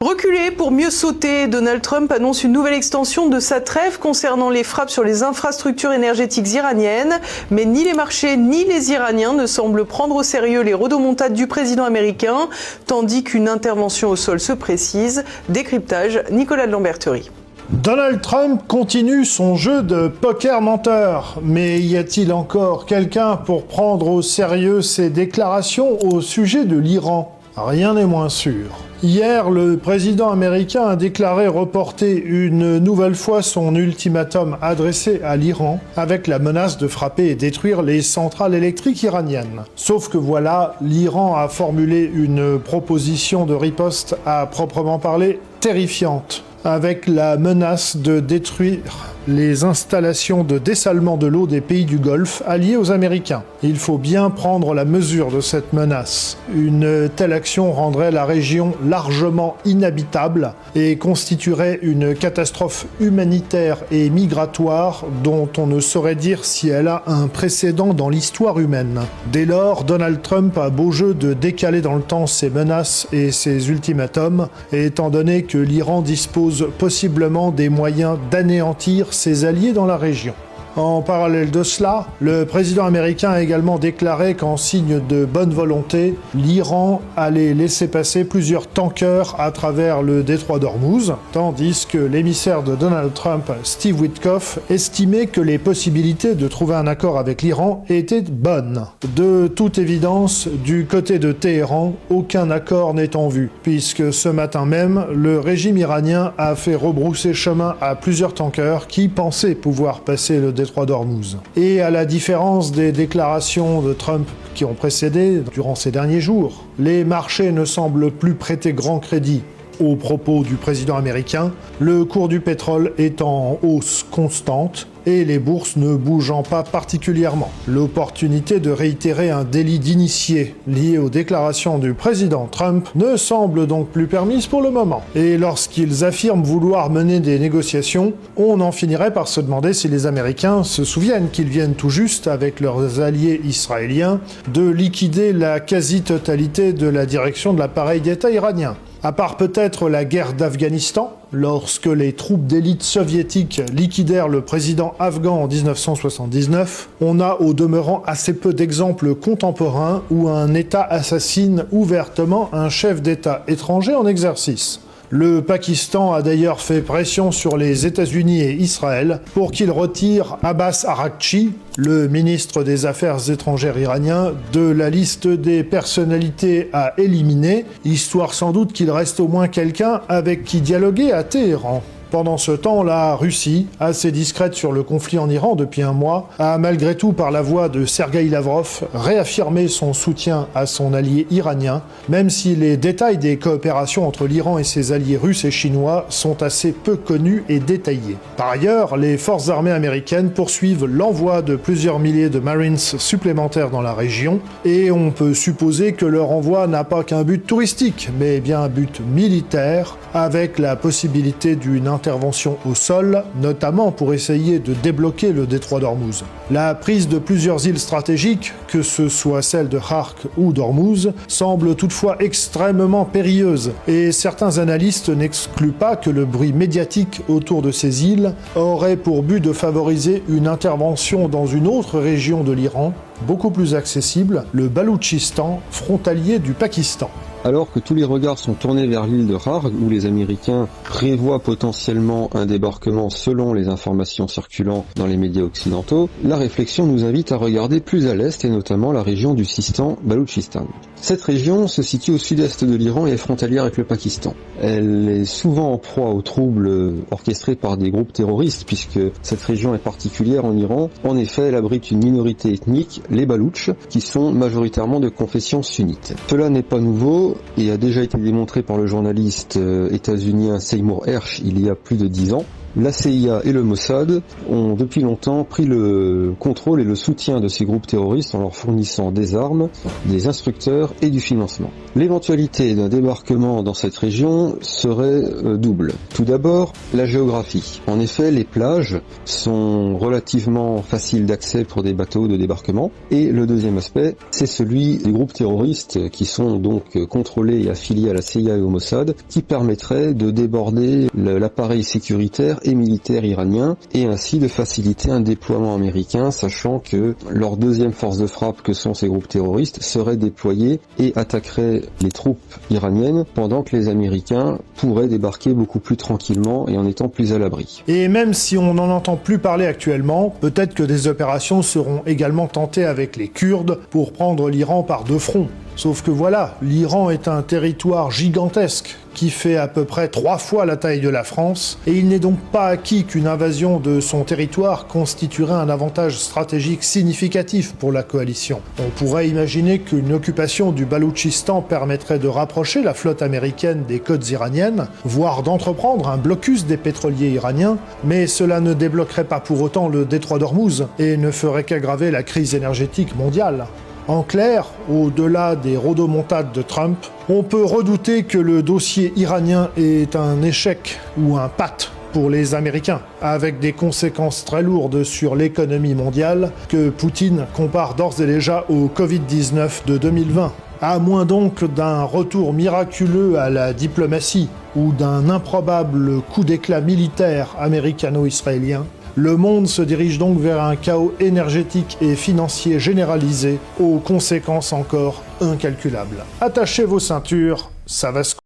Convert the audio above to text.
Reculer pour mieux sauter, Donald Trump annonce une nouvelle extension de sa trêve concernant les frappes sur les infrastructures énergétiques iraniennes. Mais ni les marchés ni les Iraniens ne semblent prendre au sérieux les rodomontades du président américain, tandis qu'une intervention au sol se précise. Décryptage, Nicolas de Lamberterie. Donald Trump continue son jeu de poker menteur. Mais y a-t-il encore quelqu'un pour prendre au sérieux ses déclarations au sujet de l'Iran ? Rien n'est moins sûr. Hier, le président américain a déclaré reporter une nouvelle fois son ultimatum adressé à l'Iran avec la menace de frapper et détruire les centrales électriques iraniennes. Sauf que voilà, l'Iran a formulé une proposition de riposte à proprement parler terrifiante, avec la menace de détruire les installations de dessalement de l'eau des pays du Golfe alliés aux Américains. Il faut bien prendre la mesure de cette menace. Une telle action rendrait la région largement inhabitable et constituerait une catastrophe humanitaire et migratoire dont on ne saurait dire si elle a un précédent dans l'histoire humaine. Dès lors, Donald Trump a beau jeu de décaler dans le temps ses menaces et ses ultimatums, étant donné que l'Iran dispose possiblement des moyens d'anéantir ses alliés dans la région. En parallèle de cela, le président américain a également déclaré qu'en signe de bonne volonté, l'Iran allait laisser passer plusieurs tankers à travers le détroit d'Ormuz, tandis que l'émissaire de Donald Trump, Steve Witkoff, estimait que les possibilités de trouver un accord avec l'Iran étaient bonnes. De toute évidence, du côté de Téhéran, aucun accord n'est en vue, puisque ce matin même, le régime iranien a fait rebrousser chemin à plusieurs tankers qui pensaient pouvoir passer le détroit d'Ormuz. Et à la différence des déclarations de Trump qui ont précédé durant ces derniers jours, les marchés ne semblent plus prêter grand crédit aux propos du président américain, le cours du pétrole est en hausse constante et les bourses ne bougeant pas particulièrement. L'opportunité de réitérer un délit d'initié lié aux déclarations du président Trump ne semble donc plus permise pour le moment. Et lorsqu'ils affirment vouloir mener des négociations, on en finirait par se demander si les Américains se souviennent qu'ils viennent tout juste, avec leurs alliés israéliens, de liquider la quasi-totalité de la direction de l'appareil d'État iranien. À part peut-être la guerre d'Afghanistan, lorsque les troupes d'élite soviétiques liquidèrent le président afghan en 1979, on a au demeurant assez peu d'exemples contemporains où un État assassine ouvertement un chef d'État étranger en exercice. Le Pakistan a d'ailleurs fait pression sur les États-Unis et Israël pour qu'ils retirent Abbas Araghchi, le ministre des Affaires étrangères iranien, de la liste des personnalités à éliminer, histoire sans doute qu'il reste au moins quelqu'un avec qui dialoguer à Téhéran. Pendant ce temps, la Russie, assez discrète sur le conflit en Iran depuis un mois, a malgré tout, par la voix de Sergueï Lavrov, réaffirmé son soutien à son allié iranien, même si les détails des coopérations entre l'Iran et ses alliés russes et chinois sont assez peu connus et détaillés. Par ailleurs, les forces armées américaines poursuivent l'envoi de plusieurs milliers de Marines supplémentaires dans la région, et on peut supposer que leur envoi n'a pas qu'un but touristique, mais bien un but militaire, avec la possibilité d'une intervention au sol, notamment pour essayer de débloquer le détroit d'Ormuz. La prise de plusieurs îles stratégiques, que ce soit celle de Khark ou d'Ormuz, semble toutefois extrêmement périlleuse, et certains analystes n'excluent pas que le bruit médiatique autour de ces îles aurait pour but de favoriser une intervention dans une autre région de l'Iran, beaucoup plus accessible, le Baloutchistan, frontalier du Pakistan. Alors que tous les regards sont tournés vers l'île de Kharg, où les Américains prévoient potentiellement un débarquement selon les informations circulant dans les médias occidentaux, la réflexion nous invite à regarder plus à l'est et notamment la région du Sistan-Baloutchistan. Cette région se situe au sud-est de l'Iran et est frontalière avec le Pakistan. Elle est souvent en proie aux troubles orchestrés par des groupes terroristes, puisque cette région est particulière en Iran. En effet, elle abrite une minorité ethnique, les Baloutches, qui sont majoritairement de confession sunnite. Cela n'est pas nouveau et a déjà été démontré par le journaliste états-unien Seymour Hersh il y a plus de 10 ans. La CIA et le Mossad ont depuis longtemps pris le contrôle et le soutien de ces groupes terroristes en leur fournissant des armes, des instructeurs et du financement. L'éventualité d'un débarquement dans cette région serait double. Tout d'abord, la géographie. En effet, les plages sont relativement faciles d'accès pour des bateaux de débarquement. Et le deuxième aspect, c'est celui des groupes terroristes qui sont donc contrôlés et affiliés à la CIA et au Mossad, qui permettrait de déborder l'appareil sécuritaire et militaire iranien et ainsi de faciliter un déploiement américain, sachant que leur deuxième force de frappe que sont ces groupes terroristes serait déployée et attaquerait les troupes iraniennes pendant que les Américains pourraient débarquer beaucoup plus tranquillement et en étant plus à l'abri. Et même si on n'en entend plus parler actuellement, peut-être que des opérations seront également tentées avec les Kurdes pour prendre l'Iran par deux fronts. Sauf que voilà, l'Iran est un territoire gigantesque qui fait à peu près 3 fois la taille de la France, et il n'est donc pas acquis qu'une invasion de son territoire constituerait un avantage stratégique significatif pour la coalition. On pourrait imaginer qu'une occupation du Baloutchistan permettrait de rapprocher la flotte américaine des côtes iraniennes, voire d'entreprendre un blocus des pétroliers iraniens, mais cela ne débloquerait pas pour autant le détroit d'Ormuz et ne ferait qu'aggraver la crise énergétique mondiale. En clair, au-delà des rodomontades de Trump, on peut redouter que le dossier iranien est un échec ou un pat pour les Américains, avec des conséquences très lourdes sur l'économie mondiale que Poutine compare d'ores et déjà au Covid-19 de 2020. À moins donc d'un retour miraculeux à la diplomatie ou d'un improbable coup d'éclat militaire américano-israélien, le monde se dirige donc vers un chaos énergétique et financier généralisé, aux conséquences encore incalculables. Attachez vos ceintures, ça va se